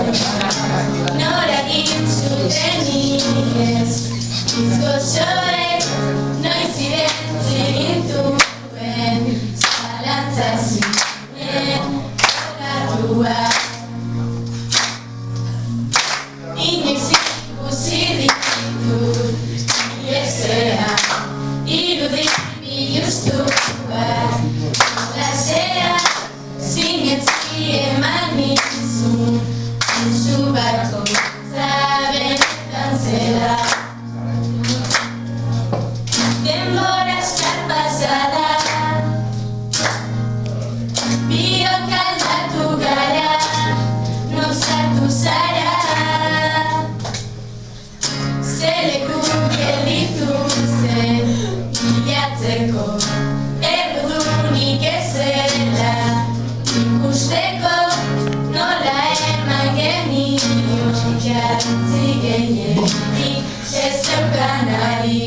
Nora zuten iez, bizgozoek noiz irentzi gintuen, zalantza zinen okatua. Inoiz ikusi ditut, iezean, irudi biluztuak, lasea zinetzi eman nizun, musu bako zabenetan zela. Denbora eskar pasada, biok aldatu gara, nozartu zara. Zeleku gelditu zen, bilatzeko errudunik ezela, ikusteko nola eman genion jantzi gehienik ez zeukanari.